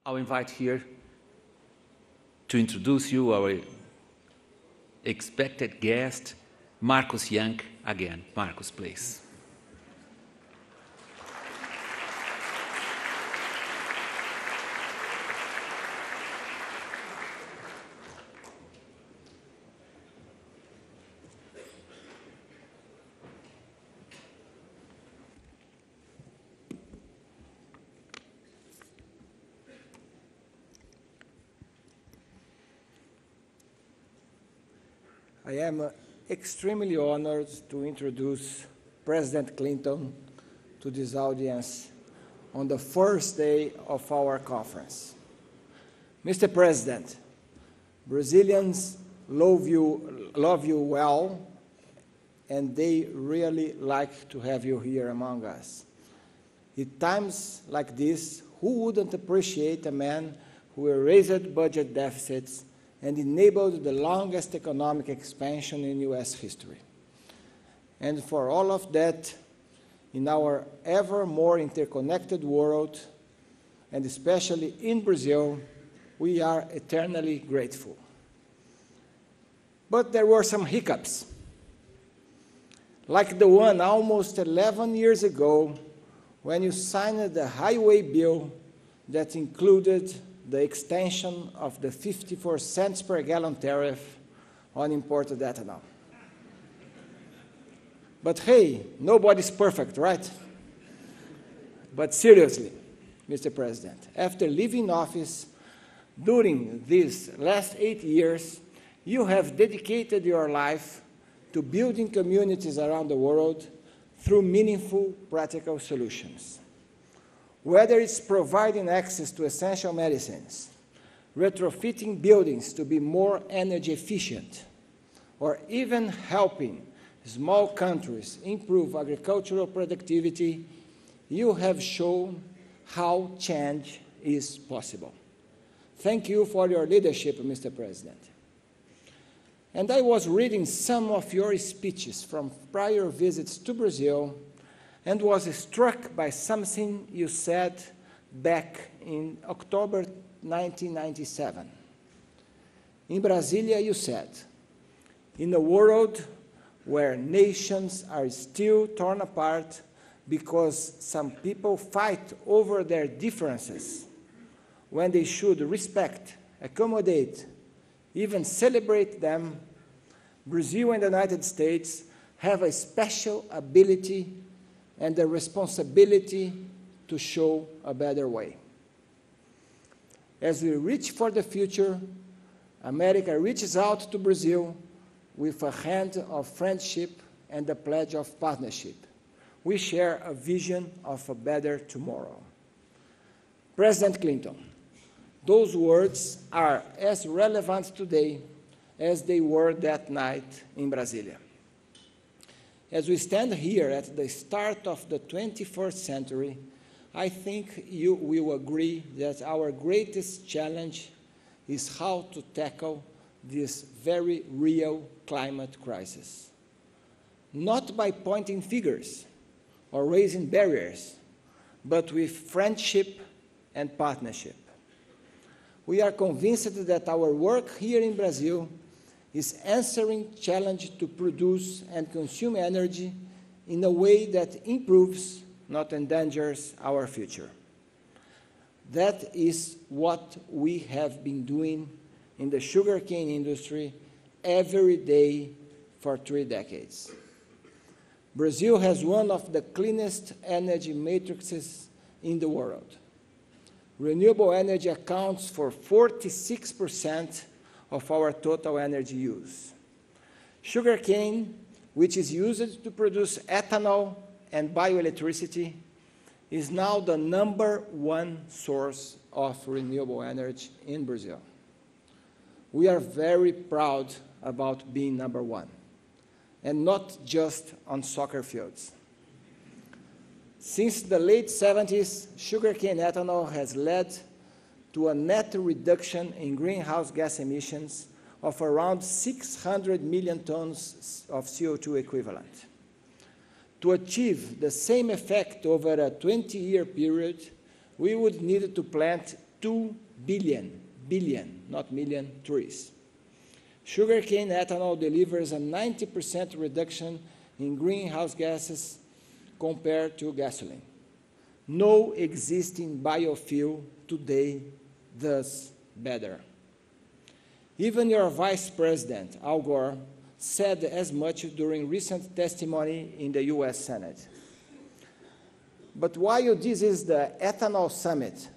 I'll invite here to introduce you our expected guest, Marcus Jank, again. Marcus, please. I am extremely honored to introduce President Clinton to this audience on the first day of our conference. Mr. President, Brazilians love you well, and they really like to have you here among us. At times like this, who wouldn't appreciate a man who erased budget deficits and enabled the longest economic expansion in U.S. history? And for all of that, in our ever more interconnected world, and especially in Brazil, we are eternally grateful. But there were some hiccups, like the one almost 11 years ago when you signed the highway bill that included the extension of the 54 cents per gallon tariff on imported ethanol. But hey, nobody's perfect, right? But seriously, Mr. President, after leaving office, during these last 8 years, you have dedicated your life to building communities around the world through meaningful, practical solutions. Whether it's providing access to essential medicines, retrofitting buildings to be more energy efficient, or even helping small countries improve agricultural productivity, you have shown how change is possible. Thank you for your leadership, Mr. President. And I was reading some of your speeches from prior visits to Brazil and was struck by something you said back in October 1997. In Brasilia, you said, "In a world where nations are still torn apart because some people fight over their differences, when they should respect, accommodate, even celebrate them, Brazil and the United States have a special ability and the responsibility to show a better way." As we reach for the future, America reaches out to Brazil with a hand of friendship and a pledge of partnership. We share a vision of a better tomorrow. President Clinton, those words are as relevant today as they were that night in Brasilia. As we stand here at the start of the 21st century, I think you will agree that our greatest challenge is how to tackle this very real climate crisis. Not by pointing fingers or raising barriers, but with friendship and partnership. We are convinced that our work here in Brazil is answering challenge to produce and consume energy in a way that improves, not endangers, our future. That is what we have been doing in the sugarcane industry every day for 3 decades. Brazil has one of the cleanest energy matrices in the world. Renewable energy accounts for 46% of our total energy use. Sugarcane, which is used to produce ethanol and bioelectricity, is now the #1 source of renewable energy in Brazil. We are very proud about being #1, and not just on soccer fields. Since the late 70s, sugarcane ethanol has led to a net reduction in greenhouse gas emissions of around 600 million tons of CO2 equivalent. To achieve the same effect over a 20-year period, we would need to plant 2 billion, not million, trees. Sugarcane ethanol delivers a 90% reduction in greenhouse gases compared to gasoline. No existing biofuel today does better. Even your Vice President, Al Gore, said as much during recent testimony in the US Senate. But while this is the ethanol summit,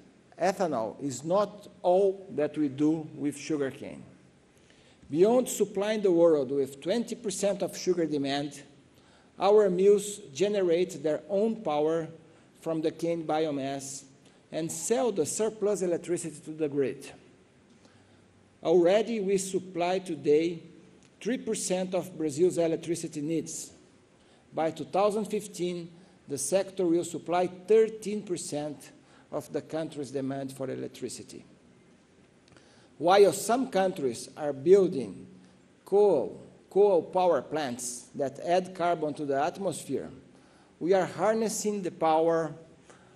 ethanol is not all that we do with sugarcane. Beyond supplying the world with 20% of sugar demand, our mills generate their own power from the cane biomass and sell the surplus electricity to the grid. Already we supply today 3% of Brazil's electricity needs. By 2015, the sector will supply 13% of the country's demand for electricity. While some countries are building coal power plants that add carbon to the atmosphere, we are harnessing the power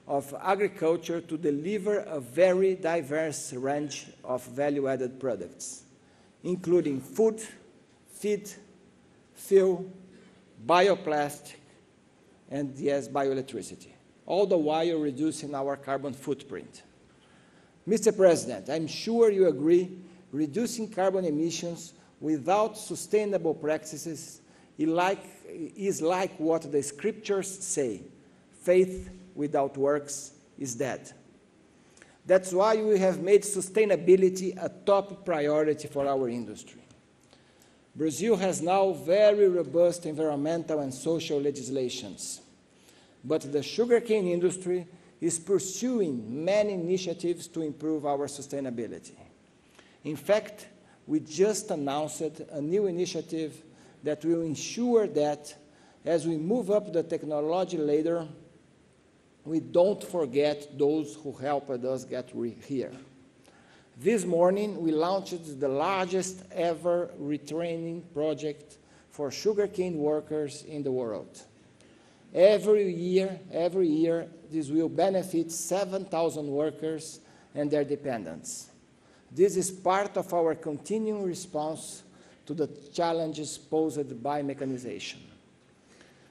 of agriculture to deliver a very diverse range of value-added products, including food, feed, fuel, bioplastic, and yes, bioelectricity, all the while reducing our carbon footprint. Mr. President, I'm sure you agree reducing carbon emissions without sustainable practices is like what the scriptures say, faith without works is dead. That's why we have made sustainability a top priority for our industry. Brazil has now very robust environmental and social legislations, but the sugarcane industry is pursuing many initiatives to improve our sustainability. In fact, we just announced a new initiative that will ensure that as we move up the technology ladder, we don't forget those who helped us get here. This morning, we launched the largest ever retraining project for sugarcane workers in the world. Every year, this will benefit 7,000 workers and their dependents. This is part of our continuing response to the challenges posed by mechanization.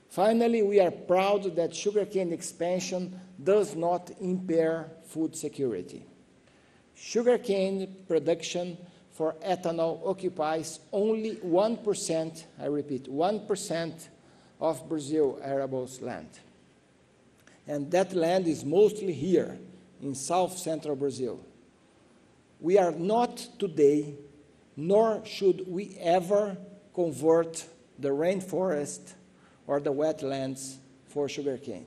Finally, we are proud that sugarcane expansion does not impair food security. Sugarcane production for ethanol occupies only 1%, I repeat, 1% of Brazil's arable land. And that land is mostly here in south-central Brazil. We are not today, nor should we ever convert the rainforest or the wetlands for sugarcane.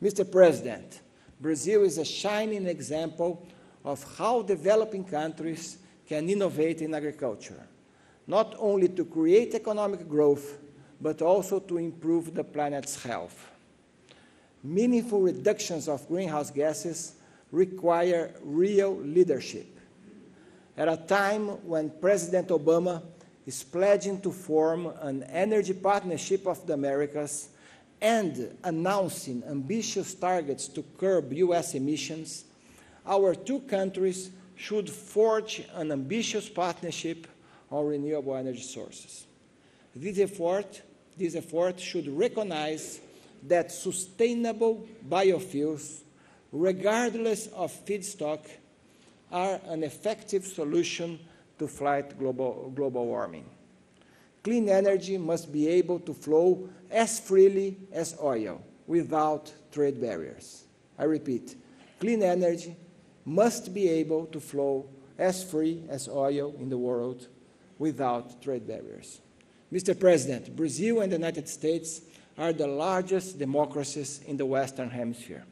Mr. President, Brazil is a shining example of how developing countries can innovate in agriculture, not only to create economic growth, but also to improve the planet's health. Meaningful reductions of greenhouse gases require real leadership. At a time when President Obama is pledging to form an energy partnership of the Americas and announcing ambitious targets to curb U.S. emissions, our two countries should forge an ambitious partnership on renewable energy sources. This effort should recognize that sustainable biofuels, regardless of feedstock, are an effective solution to fight global warming. Clean energy must be able to flow as freely as oil without trade barriers. I repeat, clean energy must be able to flow as free as oil in the world without trade barriers. Mr. President, Brazil and the United States are the largest democracies in the Western Hemisphere.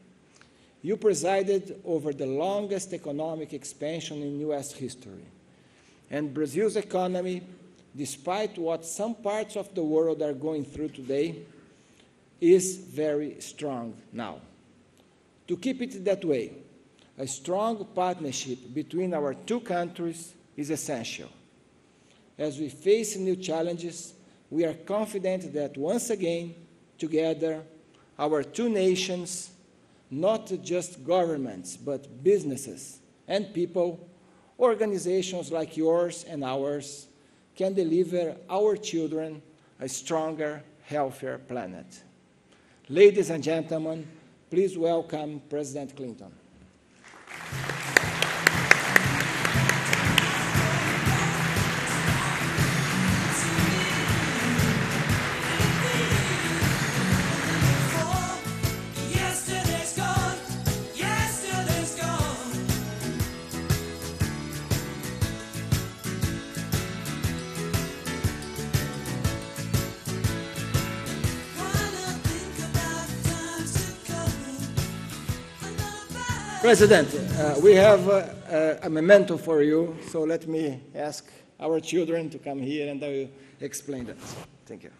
You presided over the longest economic expansion in U.S. history. And Brazil's economy, despite what some parts of the world are going through today, is very strong now. To keep it that way, a strong partnership between our two countries is essential. As we face new challenges, we are confident that once again, together, our two nations not just governments, but businesses and people, organizations like yours and ours, can deliver our children a stronger, healthier planet. Ladies and gentlemen, please welcome President Clinton. President, we have a memento for you, so let me ask our children to come here and I will explain that. Thank you.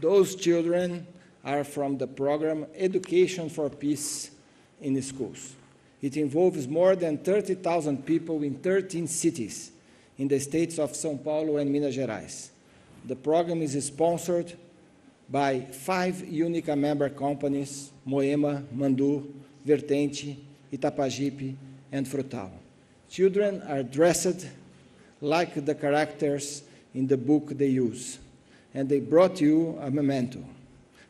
Those children are from the program Education for Peace in Schools. It involves more than 30,000 people in 13 cities in the states of São Paulo and Minas Gerais. The program is sponsored by 5 UNICA member companies, Moema, Mandu, Vertente, Itapajipe, and Frutal. Children are dressed like the characters in the book they use. And they brought you a memento,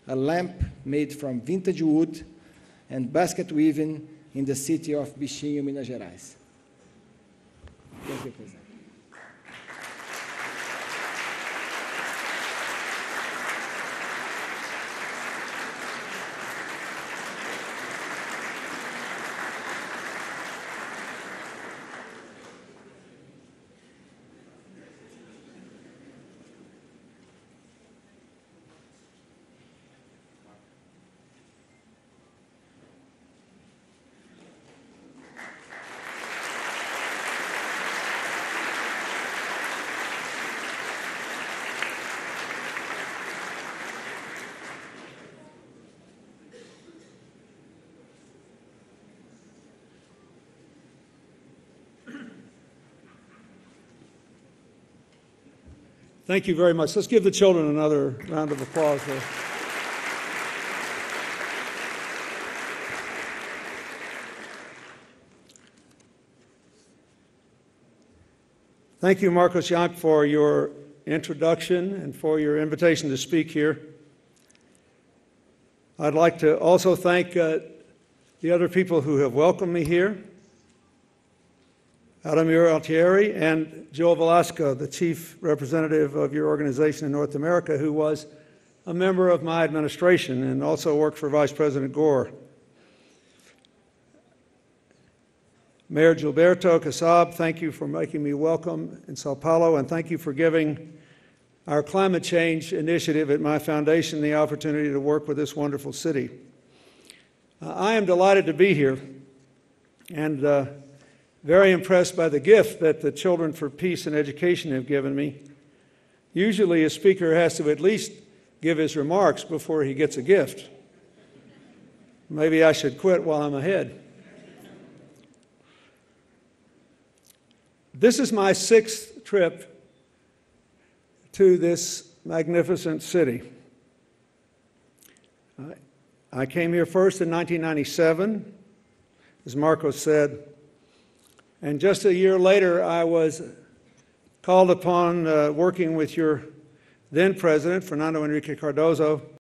a lamp made from vintage wood and basket weaving in the city of Bichinho, Minas Gerais. Thank you, President. Thank you very much. Let's give the children another round of applause. Thank you, Marcos Jank, for your introduction and for your invitation to speak here. I'd like to also thank the other people who have welcomed me here. Ademir Altieri and Joe Velasco, the chief representative of your organization in North America, who was a member of my administration and also worked for Vice President Gore. Mayor Gilberto Kassab, thank you for making me welcome in Sao Paulo, and thank you for giving our climate change initiative at my foundation the opportunity to work with this wonderful city. I am delighted to be here and very impressed by the gift that the Children for Peace and Education have given me. Usually a speaker has to at least give his remarks before he gets a gift. Maybe I should quit while I'm ahead. This is my 6th trip to this magnificent city. I came here first in 1997, as Marcos said, and just a year later, I was called upon working with your then president, Fernando Henrique Cardoso,